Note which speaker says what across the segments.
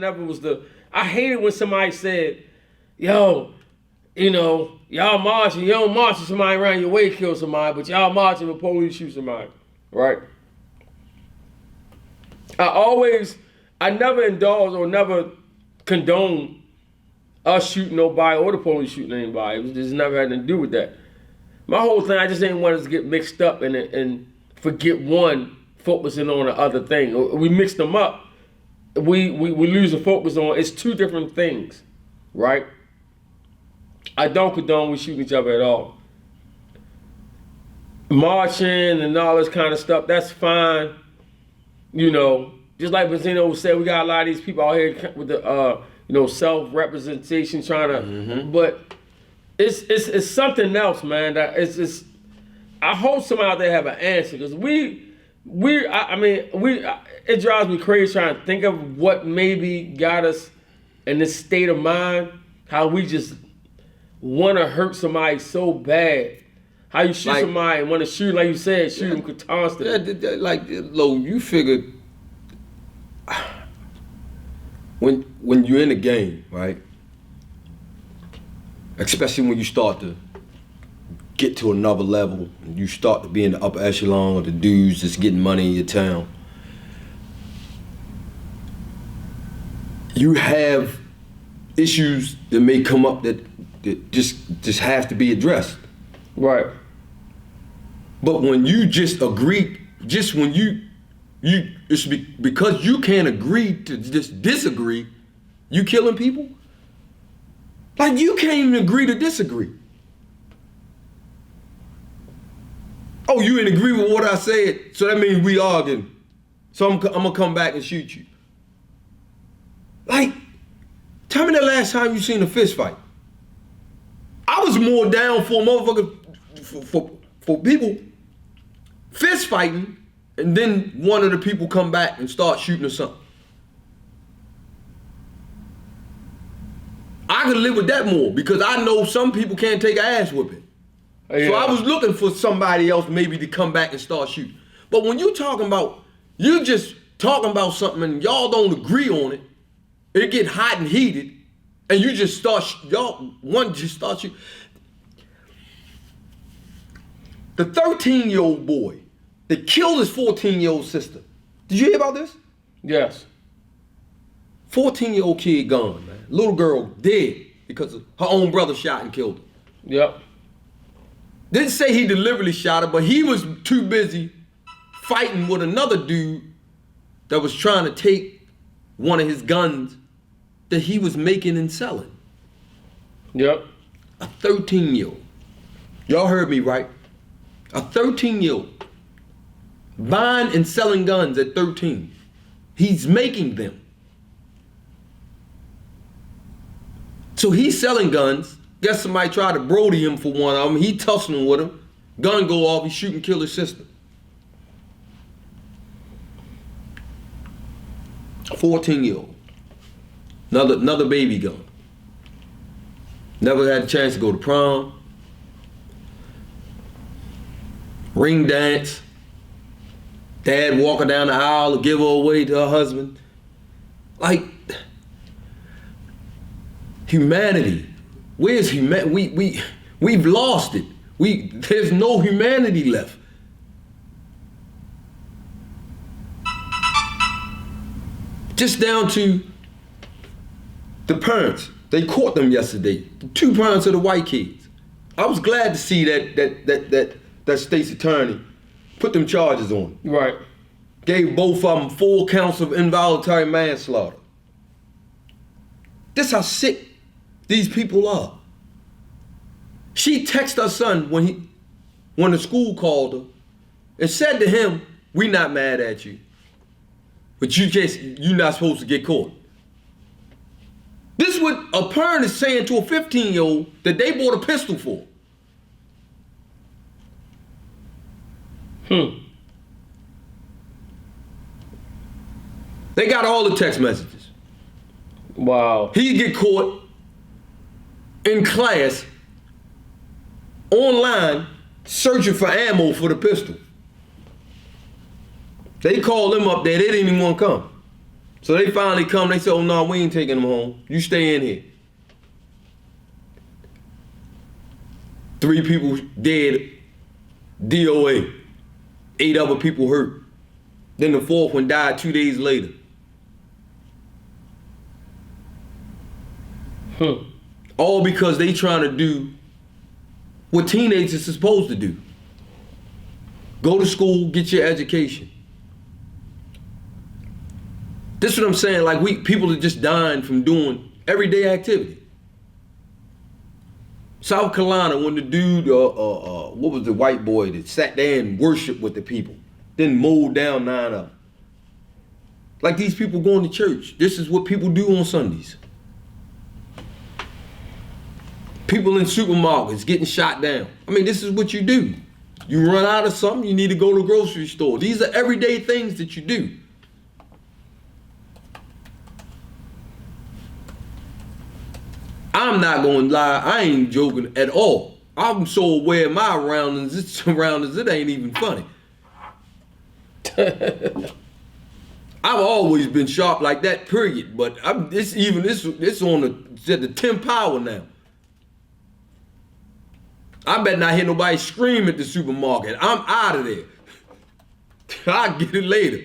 Speaker 1: never was I hated when somebody said, yo, you know, y'all marching, you don't march with somebody around your way kill somebody, but y'all marching with police shoot somebody, right? I never indulged or never condoned us shooting nobody or the police shooting anybody. It was just never had nothing to do with that. My whole thing, I just didn't want us to get mixed up and forget one focusing on the other thing. We mixed them up. We lose the focus on, it's two different things, right? I don't condone we shooting each other at all. Marching and all this kind of stuff, that's fine. You know, just like Benzino said, we got a lot of these people out here with the self-representation trying to, but it's something else, man. That it's I hope somebody out there have an answer, because it drives me crazy trying to think of what maybe got us in this state of mind, how we just want to hurt somebody so bad. How you shoot somebody and want to shoot, like you said, shoot them constantly.
Speaker 2: Yeah, like, Lo, you figured when you're in the game, right? Especially when you start to get to another level and you start to be in the upper echelon of the dudes that's getting money in your town, you have issues that may come up that just have to be addressed.
Speaker 1: Right.
Speaker 2: But when you just agree, just when it's because you can't agree to just disagree, you killing people? Like, you can't even agree to disagree. Oh, you didn't agree with what I said, so that means we arguing. So I'm gonna come back and shoot you. Like, tell me the last time you seen a fist fight. I was more down for motherfuckers, for people fist fighting, and then one of the people come back and start shooting or something. I could live with that more, because I know some people can't take an ass whipping. Yeah. So I was looking for somebody else maybe to come back and start shooting. But when you just talking about something and y'all don't agree on it, it get hot and heated, and you just one just start shooting. The 13-year-old boy that killed his 14-year-old sister. Did you hear about this?
Speaker 1: Yes.
Speaker 2: 14-year-old kid gone, man. Little girl dead because her own brother shot and killed her.
Speaker 1: Yep.
Speaker 2: Didn't say he deliberately shot her, but he was too busy fighting with another dude that was trying to take one of his guns that he was making and selling.
Speaker 1: Yep.
Speaker 2: A 13-year-old. Y'all heard me right. A 13-year-old buying and selling guns at 13. He's making them. So he's selling guns. Guess somebody tried to brody him for one of them. He tussling with him. Gun go off. He shoot and kill his sister. 14-year-old. Another baby gun. Never had a chance to go to prom. Ring dance. Dad walking down the aisle to give her away to her husband. Like, humanity. Where's humanity? We've lost it. There's no humanity left. Just down to the parents. They caught them yesterday. The two parents of the white kids. I was glad to see that state's attorney put them charges on them.
Speaker 1: Right.
Speaker 2: Gave both of them 4 counts of involuntary manslaughter. This how sick these people are. She texted her son when the school called her and said to him, "We not mad at you, but you're not supposed to get caught." This is what a parent is saying to a 15-year-old that they bought a pistol for. They got all the text messages.
Speaker 1: Wow.
Speaker 2: He'd get caught in class, online, searching for ammo for the pistol. They called him up there, they didn't even want to come. So they finally come, they say, oh no, we ain't taking him home. You stay in here. 3 people dead, DOA. 8 other people hurt. Then the 4th one died 2 days later. All because they trying to do what teenagers are supposed to do. Go to school, get your education. This is what I'm saying, like people are just dying from doing everyday activity. South Carolina, when the dude, what was the white boy that sat there and worshiped with the people, then mowed down 9 of them. Like these people going to church. This is what people do on Sundays. People in supermarkets getting shot down. I mean, this is what you do. You run out of something, you need to go to the grocery store. These are everyday things that you do. I'm not gonna lie, I ain't joking at all. I'm so aware of my surroundings, it ain't even funny. I've always been sharp like that, period. But it's on the 10th power now. I better not hear nobody scream at the supermarket. I'm out of there. I'll get it later.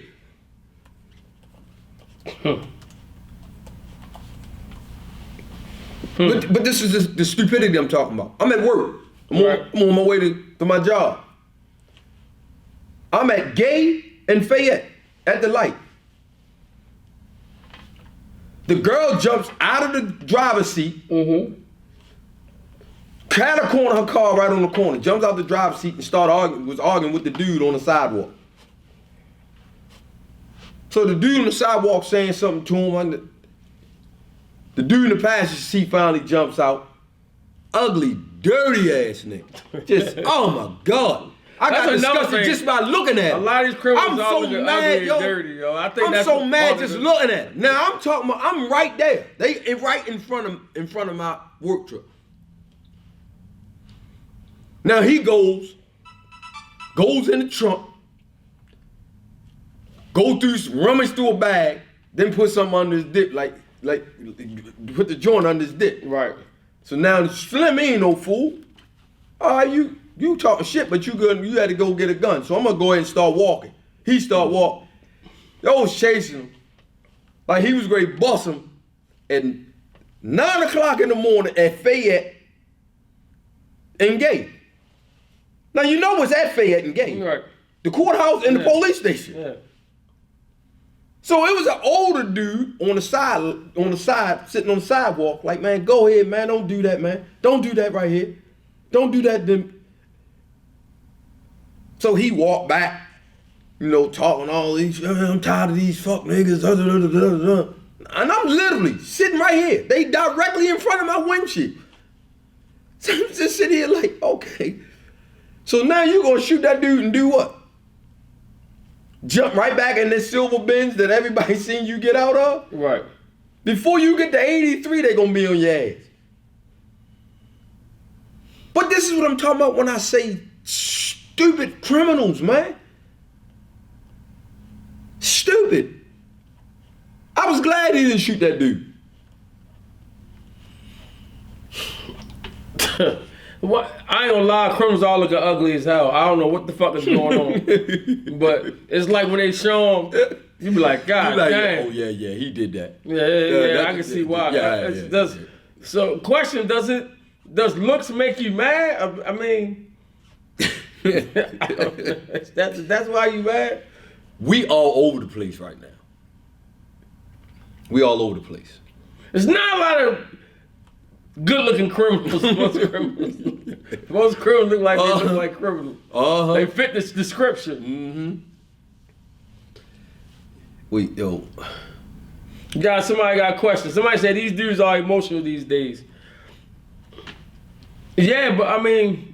Speaker 2: But this is the stupidity I'm talking about. I'm at work. I'm on my way to my job. I'm at Gay and Fayette at the light. The girl jumps out of the driver's seat, cat a corner her car right on the corner, jumps out the driver's seat and was arguing with the dude on the sidewalk. So the dude on the sidewalk saying something to him. The dude in the passenger seat finally jumps out. Ugly, dirty ass nigga. Just, oh my God. I got disgusted just by looking at him.
Speaker 1: A lot of these criminals
Speaker 2: I'm
Speaker 1: are
Speaker 2: so mad, yo.
Speaker 1: dirty, yo.
Speaker 2: I'm so mad just looking at him. Now I'm talking about, I'm right there. They right in front of my work truck. Now he goes in the trunk, rummage through a bag, then put something under his dick, like put the joint under his dick.
Speaker 1: Right.
Speaker 2: So now Slim ain't no fool. All right, you talking shit, but you had to go get a gun. So I'm gonna go ahead and start walking. He start walking. Yo was chasing him. Like he was ready to bust him at 9 o'clock in the morning at Fayette and Gay. Now you know what's at Fayette and Gay.
Speaker 1: Right.
Speaker 2: The courthouse and the police station.
Speaker 1: Yeah.
Speaker 2: So it was an older dude on the side, sitting on the sidewalk, like, man, go ahead, man, don't do that, man. Don't do that right here. Don't do that then. So he walked back, talking all these, I'm tired of these fuck niggas, and I'm literally sitting right here. They directly in front of my windshield. So I'm just sitting here like, okay. So now you gonna shoot that dude and do what? Jump right back in this silver Benz that everybody seen you get out of?
Speaker 1: Right.
Speaker 2: Before you get to 83, they gonna be on your ass. But this is what I'm talking about when I say stupid criminals, man. Stupid. I was glad he didn't shoot that dude.
Speaker 1: What? I ain't gonna lie, criminals all looking ugly as hell. I don't know what the fuck is going on. But it's like when they show them, you be like, God damn.
Speaker 2: Oh, yeah, he did that.
Speaker 1: Yeah, I can see why. So, question, does looks make you mad? I mean, that's why you mad?
Speaker 2: We all over the place right now. We all over the place.
Speaker 1: There's not a lot of good-looking criminals. Most criminals look like they look like criminals. They fit this description.
Speaker 2: Wait, yo.
Speaker 1: Somebody got a question. Somebody said these dudes are emotional these days. Yeah, but I mean,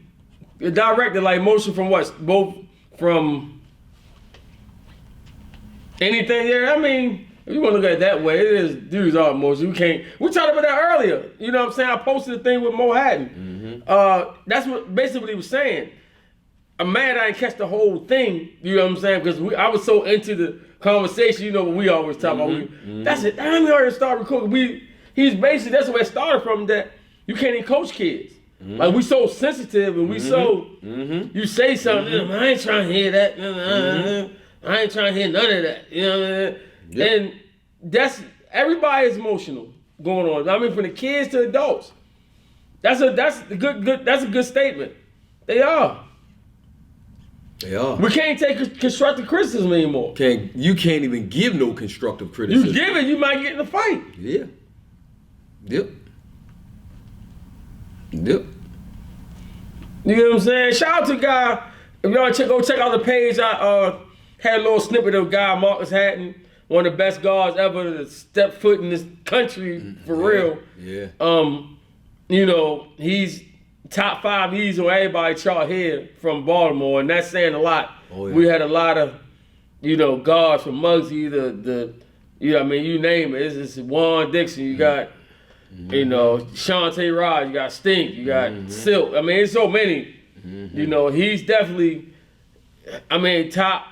Speaker 1: directed like emotion from what? Both from anything there? I mean, if you want to look at it that way, it is dudes are emotional. We talked about that earlier. You know what I'm saying? I posted a thing with Mo Hatton. That's what basically he was saying. I'm mad I didn't catch the whole thing, you know what I'm saying? Because I was so into the conversation, you know what we always talk about. That's it. I haven't heard it start recording. He's basically, that's where it started from, that you can't even coach kids. Like, we so sensitive and we so, you say something, I ain't trying to hear that. I ain't trying to hear none of that. You know what I mean? Yep. And that's, everybody is emotional going on. I mean, from the kids to adults. That's a good statement. They are.
Speaker 2: They are.
Speaker 1: We can't take constructive criticism anymore.
Speaker 2: You can't even give no constructive criticism.
Speaker 1: You give it, you might get in a fight.
Speaker 2: Yeah. Yep. Yep.
Speaker 1: You know what I'm saying? Shout out to guy. If y'all go check out the page, I had a little snippet of guy Marcus Hatton, one of the best guards ever to step foot in this country for real.
Speaker 2: Yeah.
Speaker 1: You know, he's top 5 E's on everybody chart here from Baltimore, and that's saying a lot. Oh, yeah. We had a lot of, you know, guards from Muggsy, you know, I mean, you name it. It's Juan Dixon. You got, you know, Shantae Rod. You got Stink. You got Silk. I mean, it's so many. You know, he's definitely, I mean, top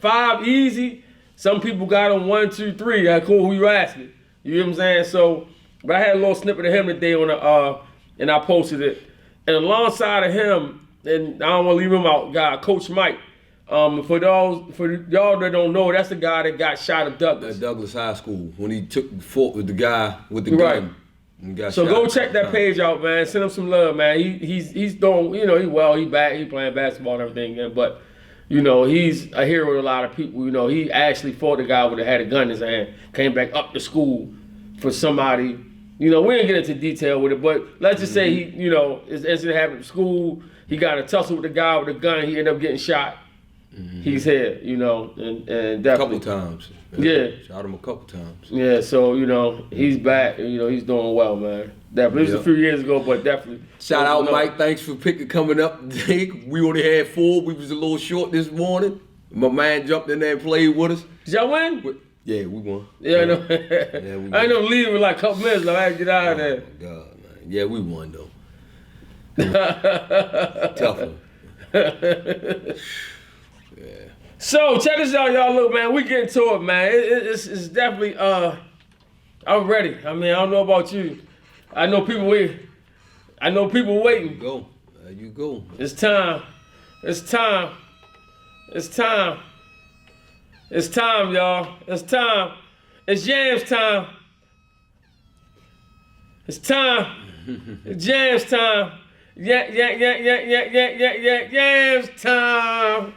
Speaker 1: 5 easy. Some people got him 1, 2, 3. That's cool. Who you asking? You know what I'm saying? So, but I had a little snippet of him today on and I posted it. And alongside of him, and I don't want to leave him out, Coach Mike. For y'all that don't know, that's the guy that got shot at Douglas.
Speaker 2: At Douglas High School when he fought with the guy with the gun. Got
Speaker 1: so
Speaker 2: shot.
Speaker 1: go check that page out, man. Send him some love, man. He's doing, you know, he back, he playing basketball and everything again, but you know, he's a hero to a lot of people. You know, he actually fought a guy that had a gun in his hand, came back up to school for somebody. You know, we didn't get into detail with it, but let's just say he, you know, his incident happened at school. He got a tussle with the guy with a gun. He ended up getting shot. He's here, you know, and definitely.
Speaker 2: A couple times.
Speaker 1: Yeah.
Speaker 2: Shot him a couple times.
Speaker 1: Yeah, so, you know, he's back. You know, he's doing well, man. Definitely. It was a few years ago, but definitely.
Speaker 2: Shout out, Mike. Thanks for coming up today. We only had 4. We was a little short this morning. My man jumped in there and played with us.
Speaker 1: Did y'all win?
Speaker 2: Yeah, we won.
Speaker 1: Yeah, I know. Yeah, we won. I know leaving like a couple minutes. Like, I had to get out of there.
Speaker 2: Oh, my God, man. Yeah, we won, though. Tough one. Yeah.
Speaker 1: So check this out, y'all. Look, man, we getting to it, man. It's definitely. I'm ready. I mean, I don't know about you. I know people waiting.
Speaker 2: There you go.
Speaker 1: It's time. It's time. It's time. It's time, y'all. It's time. It's Yams time. It's time. It's Yams time. Yeah, Yams time.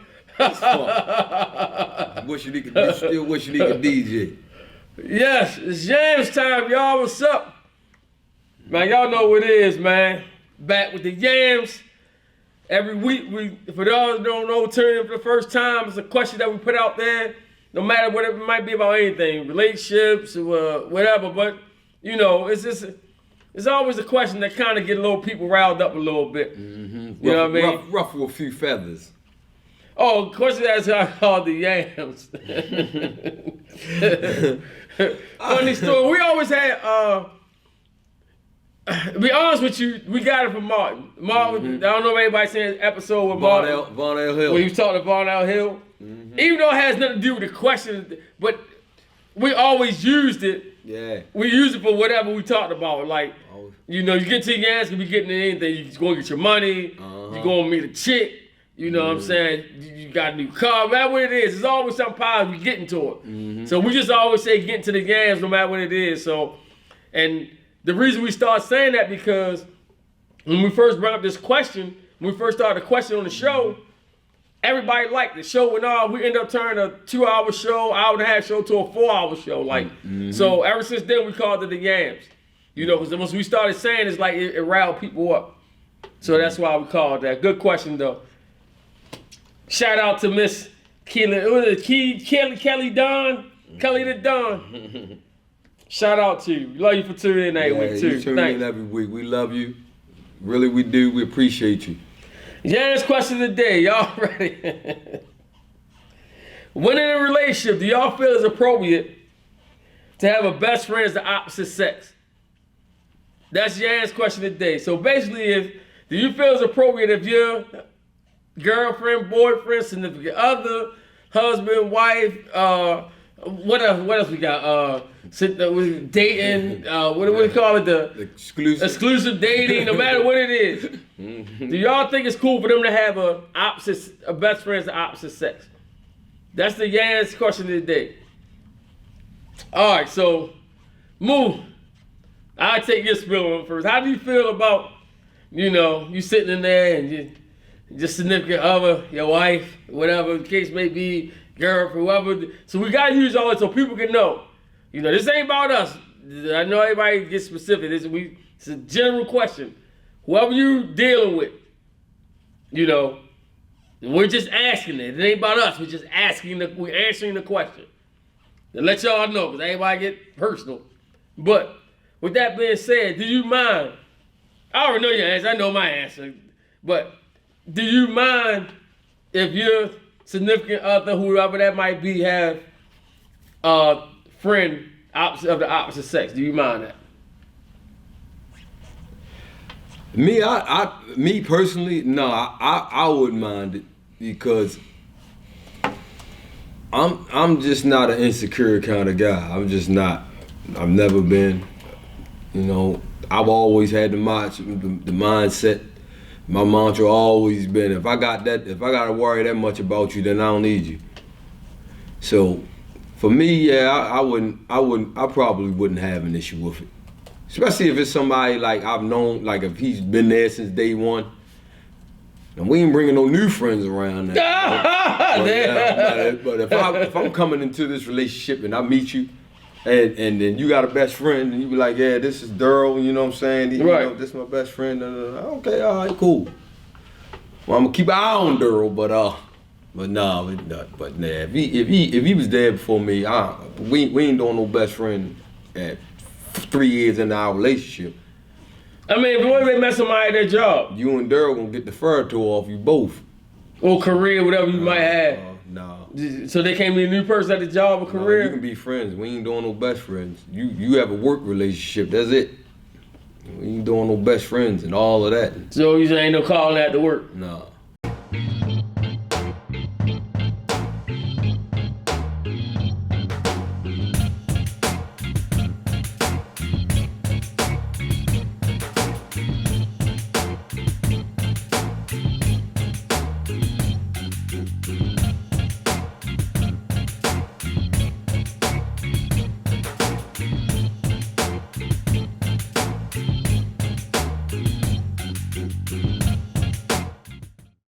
Speaker 2: Wish you still wish you could DJ.
Speaker 1: Yes, it's Yams time, y'all. What's up? Man, y'all know what it is, man. Back with the Yams. Every week, for those that don't know, turning for the first time, it's a question that we put out there, no matter what it might be about anything, relationships or whatever. But, you know, it's always a question that kind of get a little people riled up a little bit. You know what I mean?
Speaker 2: Ruffle a few feathers.
Speaker 1: Oh, question that's how I call the Yams. Funny story. We always had, to be honest with you, we got it from Martin. Martin, I don't know if anybody's seen his episode with Martin.
Speaker 2: Von L. Hill.
Speaker 1: When he was talking to Von L. Hill. Even though it has nothing to do with the question, but we always used it.
Speaker 2: Yeah.
Speaker 1: We use it for whatever we talked about. Like, you know, you get to your ass, you be getting anything. You just go get your money. You go and meet a chick. You know what I'm saying? You got a new car. No matter what it is, it's always something positive. We getting to it. So we just always say getting to the Yams no matter what it is. So, and the reason we start saying that because when we first brought up this question, when we first started the question on the show, everybody liked the show went on. We ended up turning a 2-hour show, hour-and-a-half show to a 4-hour show. Like, so ever since then we called it the Yams. You know, because once we started saying it's like it riled people up. So that's why we called that. Good question though. Shout out to Miss Kelly Don. Kelly the Don. Shout out to you. Love you for tuning in every week too.
Speaker 2: You tune in every week. We love you. Really, we do. We appreciate you.
Speaker 1: Yams question of the day. Y'all ready? When in a relationship, do y'all feel it's appropriate to have a best friend as the opposite sex? That's Yams question of the day. So basically, do you feel it's appropriate if your girlfriend, boyfriend, significant other, husband, wife, what else we got? Dating, what do we call it? The exclusive dating, no matter what it is. Do y'all think it's cool for them to have a best friends of opposite sex? That's the Yans question of the day. All right, so Moo, I'll take your spill on first. How do you feel about, you sitting in there and your significant other, your wife, whatever the case may be, girlfriend, whoever. So we gotta use all that so people can know. This ain't about us. I know everybody gets specific. It's a general question. Whoever you dealing with, we're just asking it. It ain't about us. We're just we're answering the question. To let y'all know, because everybody get personal. But with that being said, do you mind? I already know your answer. I know my answer. But do you mind if your significant other, whoever that might be, have a friend of the opposite sex? Do you mind that?
Speaker 2: Me personally, no, I wouldn't mind it because I'm just not an insecure kind of guy. I'm just not. I've never been. I've always had the mindset. My mantra always been: if I gotta worry that much about you, then I don't need you. So, for me, yeah, I probably wouldn't have an issue with it. Especially if it's somebody like I've known, like if he's been there since day one. And we ain't bringing no new friends around now. But if I'm coming into this relationship and I meet you, and then you got a best friend, and you be like, yeah, this is Daryl, you know what I'm saying?
Speaker 1: Right.
Speaker 2: This is my best friend. Okay, all right, cool. Well, I'm gonna keep an eye on Daryl, but no, if he was there before me, we ain't doing no best friend at 3 years into our relationship.
Speaker 1: I mean, if what if they met somebody at their job?
Speaker 2: You and Daryl gonna get the fur tore off you both.
Speaker 1: Or career, whatever you might have.
Speaker 2: No.
Speaker 1: So they can't be a new person at the job or career?
Speaker 2: You can be friends. We ain't doing no best friends. You have a work relationship, that's it. We ain't doing no best friends and all of that.
Speaker 1: So you say ain't no calling at the work?
Speaker 2: No.